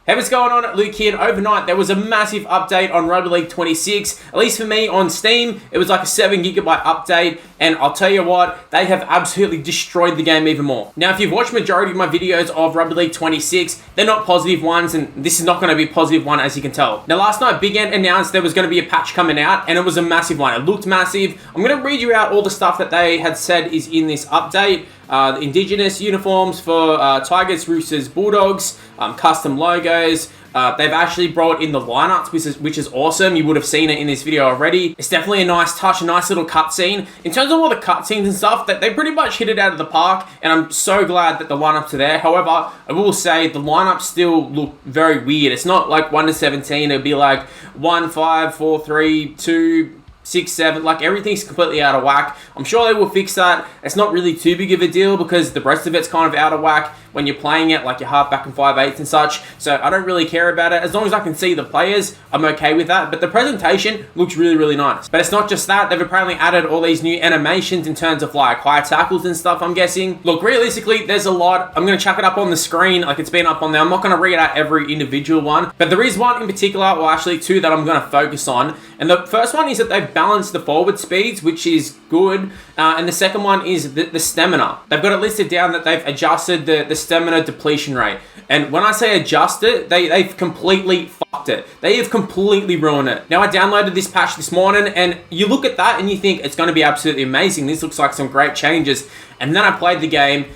Hey, what's going on? Luke here. Overnight, there was a massive update on Rugby League 26. At least for me on Steam, it was like a 7 gigabyte update. And I'll tell you what, they have absolutely destroyed the game even more. Now, if you've watched majority of my videos of Rugby League 26, they're not positive ones, and this is not going to be a positive one, as you can tell. Now, last night, Big Ant announced there was going to be a patch coming out, and it was a massive one. It looked massive. I'm going to read you out all the stuff that they had said is in this update. The Indigenous uniforms for Tigers, Roosters, Bulldogs, custom logos. They've actually brought in the lineups, which is awesome. You would have seen it in this video already. It's definitely a nice touch, a nice little cutscene. In terms of all the cutscenes and stuff, that they pretty much hit it out of the park, and I'm so glad that the lineups are there. However, I will say the lineups still look very weird. It's not like 1 to 17. It'll be like 1, 5, 4, 3, 2... 6, 7, like everything's completely out of whack. I'm sure they will fix that. It's not really too big of a deal because the rest of it's kind of out of whack when you're playing it, like your halfback and 5/8 and such. So I don't really care about it. As long as I can see the players, I'm okay with that. But the presentation looks really, really nice. But it's not just that. They've apparently added all these new animations in terms of like high tackles and stuff, I'm guessing. Look, realistically, there's a lot. I'm going to chuck it up on the screen like it's been up on there. I'm not going to read out every individual one. But there is one in particular, well actually two that I'm going to focus on. And the first one is that they've balanced the forward speeds, which is good. And the second one is the stamina. They've got it listed down that they've adjusted the stamina depletion rate. And when I say adjust it, they've completely fucked it. They have completely ruined it. Now, I downloaded this patch this morning, and you look at that and you think it's going to be absolutely amazing. This looks like some great changes. And then I played the game.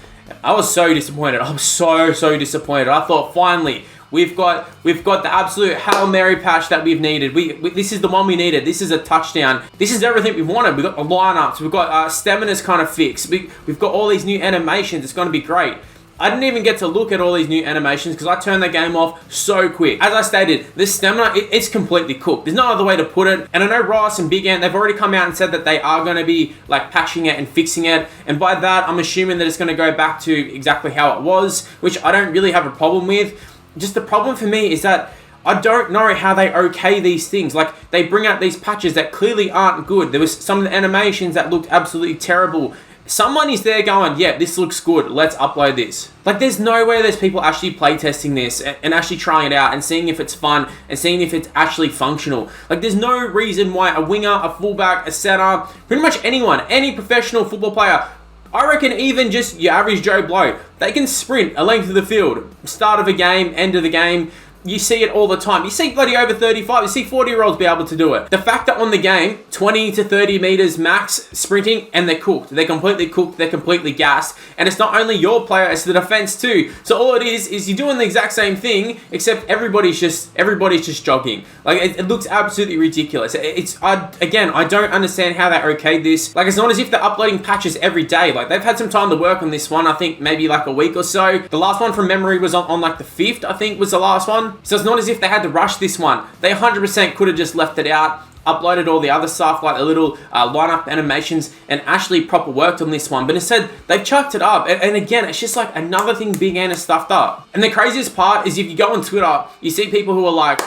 I was so disappointed. I was so disappointed. I thought, finally, We've got the absolute Hail Mary patch that we've needed. This is the one we needed. This is a touchdown. This is everything we wanted. We've got the lineups. We've got stamina's kind of fixed. We've got all these new animations. It's going to be great. I didn't even get to look at all these new animations because I turned the game off so quick. As I stated, this stamina, it's completely cooked. There's no other way to put it. And I know Ross and Big Ant, they've already come out and said that they are going to be like patching it and fixing it. And by that, I'm assuming that it's going to go back to exactly how it was, which I don't really have a problem with. Just the problem for me is that I don't know how they okay these things. Like, they bring out these patches that clearly aren't good. There was some of the animations that looked absolutely terrible. Someone is there going, yeah, this looks good, let's upload this. Like, there's no way there's people actually playtesting this and actually trying it out and seeing if it's fun and seeing if it's actually functional. Like, there's no reason why a winger, a fullback, a center, pretty much anyone, any professional football player, I reckon even just your average Joe Blow, they can sprint a length of the field. Start of a game, end of the game. You see it all the time. You see bloody over 35. You see 40-year-olds be able to do it. The fact that on the game, 20 to 30 meters max sprinting, and they're cooked. They're completely cooked. They're completely gassed. And it's not only your player, it's the defense too. So all it is you're doing the exact same thing, except everybody's just jogging. Like, it looks absolutely ridiculous. Again, I don't understand how they okayed this. Like, it's not as if they're uploading patches every day. Like, they've had some time to work on this one. I think maybe like a week or so. The last one from memory was on like the 5th, I think was the last one. So it's not as if they had to rush this one. They 100% could have just left it out, uploaded all the other stuff like the little lineup animations, and actually proper worked on this one. But instead, they've chucked it up. And again, it's just like another thing Big Ant has stuffed up. And the craziest part is if you go on Twitter, you see people who are like,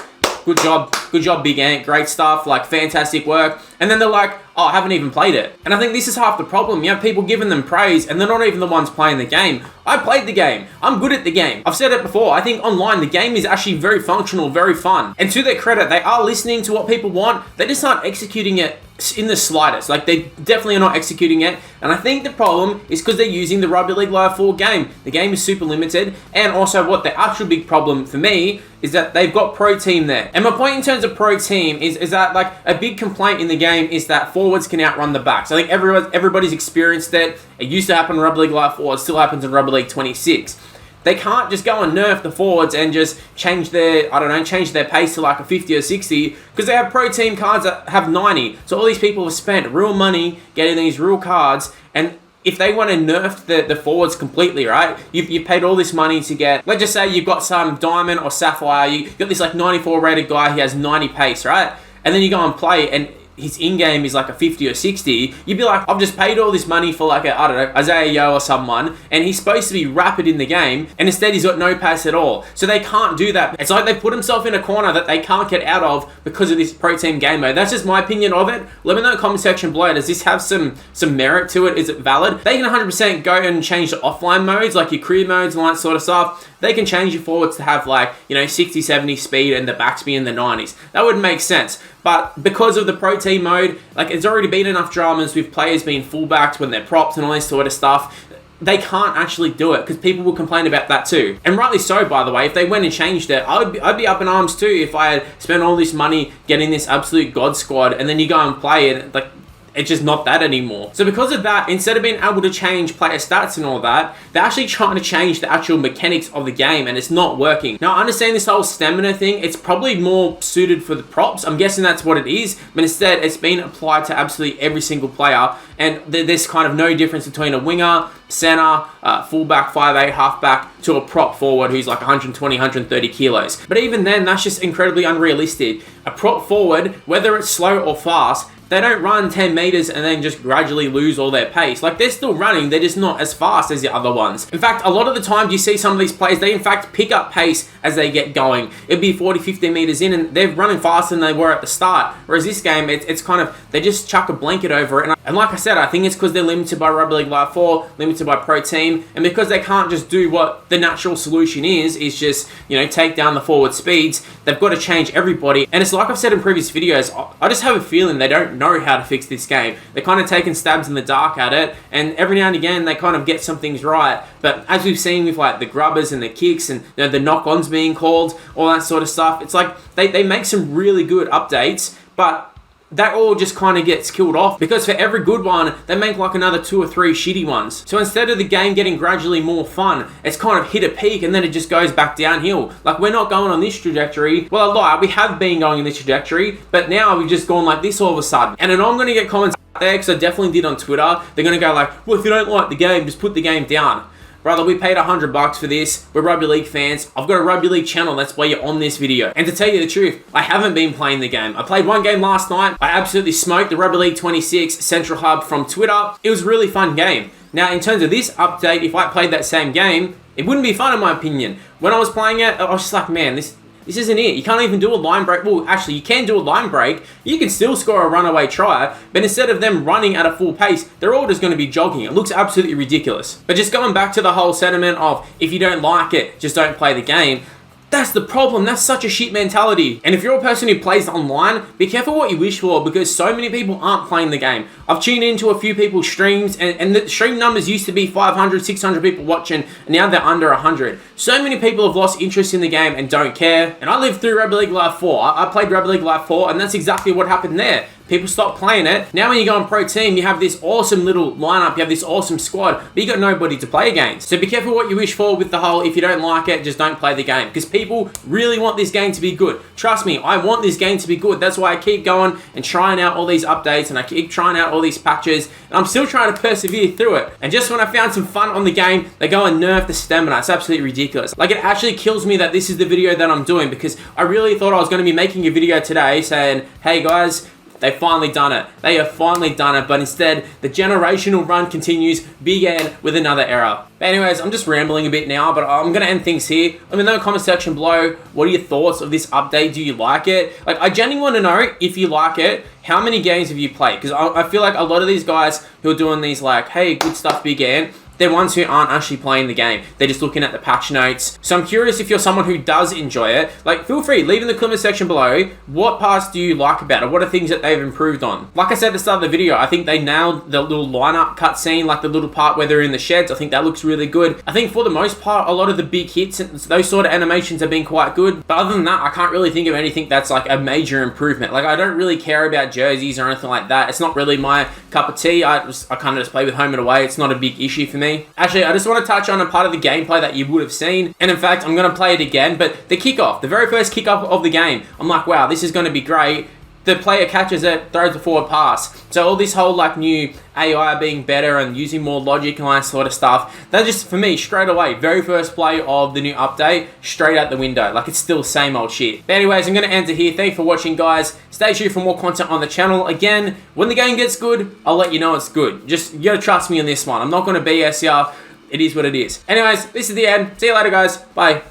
good job, Big Ant, great stuff, like fantastic work. And then they're like, oh, I haven't even played it. And I think this is half the problem. You have people giving them praise and they're not even the ones playing the game. I played the game. I'm good at the game. I've said it before. I think online, the game is actually very functional, very fun. And to their credit, they are listening to what people want. They just aren't executing it in the slightest. Like, they definitely are not executing it. And I think the problem is because they're using the Rugby League Live 4 game. The game is super limited. And also, what the actual big problem for me is that they've got Pro Team there. And my point in terms of Pro Team is that, like, a big complaint in the game is that forwards can outrun the backs. I think everybody's experienced it. It used to happen in Rugby League Live 4. It still happens in Rugby League 26. They can't just go and nerf the forwards and just change their pace to like a 50 or 60 because they have Pro Team cards that have 90. So all these people have spent real money getting these real cards, and if they want to nerf the forwards completely, right? You've paid all this money to get, let's just say you've got some Diamond or Sapphire, you got this like 94 rated guy, he has 90 pace, right? And then you go and play and his in-game is like a 50 or 60, you'd be like, I've just paid all this money for like I don't know, Isaiah Yeo or someone, and he's supposed to be rapid in the game, and instead he's got no pace at all. So they can't do that. It's like they put himself in a corner that they can't get out of because of this pro team game mode. That's just my opinion of it. Let me know in the comment section below. Does this have some merit to it? Is it valid? They can 100% go and change the offline modes, like your career modes and all that sort of stuff. They can change your forwards to have like, 60, 70 speed and the backs be in the 90s. That would make sense. But because of the pro team mode, like there's already been enough dramas with players being fullbacks when they're props and all this sort of stuff. They can't actually do it because people will complain about that too. And rightly so, by the way. If they went and changed it, I'd be up in arms too if I had spent all this money getting this absolute god squad and then you go and play it, like, it's just not that anymore. So because of that, instead of being able to change player stats and all that, they're actually trying to change the actual mechanics of the game, and it's not working. Now, I understand this whole stamina thing. It's probably more suited for the props. I'm guessing that's what it is, but instead it's been applied to absolutely every single player, and there's kind of no difference between a winger, center, fullback, 5'8", halfback, to a prop forward who's like 120, 130 kilos. But even then, that's just incredibly unrealistic. A prop forward, whether it's slow or fast, they don't run 10 meters and then just gradually lose all their pace. Like, they're still running, they're just not as fast as the other ones. In fact, a lot of the time you see some of these players, they in fact pick up pace as they get going. It'd be 40, 50 meters in and they're running faster than they were at the start. Whereas this game, it's kind of, they just chuck a blanket over it. And like I said, I think it's because they're limited by Rugby League Live 4, limited by Pro Team, and because they can't just do what the natural solution is just, take down the forward speeds, they've got to change everybody. And it's like I've said in previous videos, I just have a feeling they don't know how to fix this game. They're kind of taking stabs in the dark at it, and every now and again they kind of get some things right. But as we've seen with like the grubbers and the kicks and the knock-ons being called, all that sort of stuff, it's like they make some really good updates, but that all just kind of gets killed off because for every good one, they make like another 2 or 3 shitty ones. So instead of the game getting gradually more fun, it's kind of hit a peak and then it just goes back downhill. Like, we're not going on this trajectory. Well, I lie, we have been going in this trajectory, but now we've just gone like this all of a sudden. And then I'm going to get comments out there, because I definitely did on Twitter. They're going to go like, well, if you don't like the game, just put the game down. Brother, we paid $100 for this. We're Rugby League fans. I've got a Rugby League channel. That's why you're on this video. And to tell you the truth, I haven't been playing the game. I played one game last night. I absolutely smoked the Rugby League 26 Central Hub from Twitter. It was a really fun game. Now, in terms of this update, if I played that same game, it wouldn't be fun in my opinion. When I was playing it, I was just like, man, this isn't it. You can't even do a line break. Well, actually, you can do a line break. You can still score a runaway try, but instead of them running at a full pace, they're all just going to be jogging. It looks absolutely ridiculous. But just going back to the whole sentiment of, if you don't like it, just don't play the game. That's the problem. That's such a shit mentality. And if you're a person who plays online, be careful what you wish for, because so many people aren't playing the game. I've tuned into a few people's streams, and the stream numbers used to be 500, 600 people watching, and now they're under 100. So many people have lost interest in the game and don't care. And I lived through Rugby League Live 4. I played Rugby League Live 4, and that's exactly what happened there. People stop playing it. Now when you go on Pro Team, you have this awesome little lineup, you have this awesome squad, but you got nobody to play against. So be careful what you wish for with the whole, if you don't like it, just don't play the game. Because people really want this game to be good. Trust me, I want this game to be good. That's why I keep going and trying out all these updates, and I keep trying out all these patches, and I'm still trying to persevere through it. And just when I found some fun on the game, they go and nerf the stamina. It's absolutely ridiculous. Like, it actually kills me that this is the video that I'm doing, because I really thought I was going to be making a video today saying, hey guys, they've finally done it. They have finally done it, but instead, the generational run continues, began with another error. But anyways, I'm just rambling a bit now, but I'm going to end things here. Let me know in the comment section below, what are your thoughts of this update? Do you like it? Like, I genuinely want to know, if you like it, how many games have you played? Because I feel like a lot of these guys who are doing these like, hey, good stuff began, they're ones who aren't actually playing the game. They're just looking at the patch notes. So I'm curious if you're someone who does enjoy it. Like, feel free, leave in the comment section below, what parts do you like about it? What are things that they've improved on? Like I said at the start of the video, I think they nailed the little lineup cutscene, like the little part where they're in the sheds. I think that looks really good. I think for the most part, a lot of the big hits and those sort of animations have been quite good. But other than that, I can't really think of anything that's like a major improvement. Like, I don't really care about jerseys or anything like that. It's not really my cup of tea. I kind of just play with home and away. It's not a big issue for me. Actually, I just want to touch on a part of the gameplay that you would have seen. And in fact, I'm going to play it again. But the kickoff, the very first kickoff of the game, I'm like, wow, this is going to be great. the player catches it, throws a forward pass. So all this whole like new AI being better and using more logic and all that sort of stuff, that just, for me, straight away, very first play of the new update, straight out the window. Like, it's still same old shit. But anyways, I'm going to end it here. Thank you for watching, guys. Stay tuned for more content on the channel. Again, when the game gets good, I'll let you know it's good. Just, you gotta trust me on this one. I'm not going to BS ya. It is what it is. Anyways, this is the end. See you later, guys. Bye.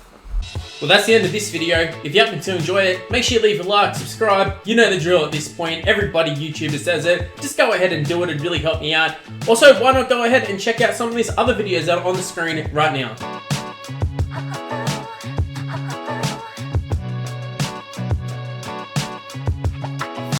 Well, that's the end of this video. If you happen to enjoy it, make sure you leave a like, subscribe. You know the drill at this point. Everybody YouTuber says it. Just go ahead and do it. It'd really help me out. Also, why not go ahead and check out some of these other videos that are on the screen right now.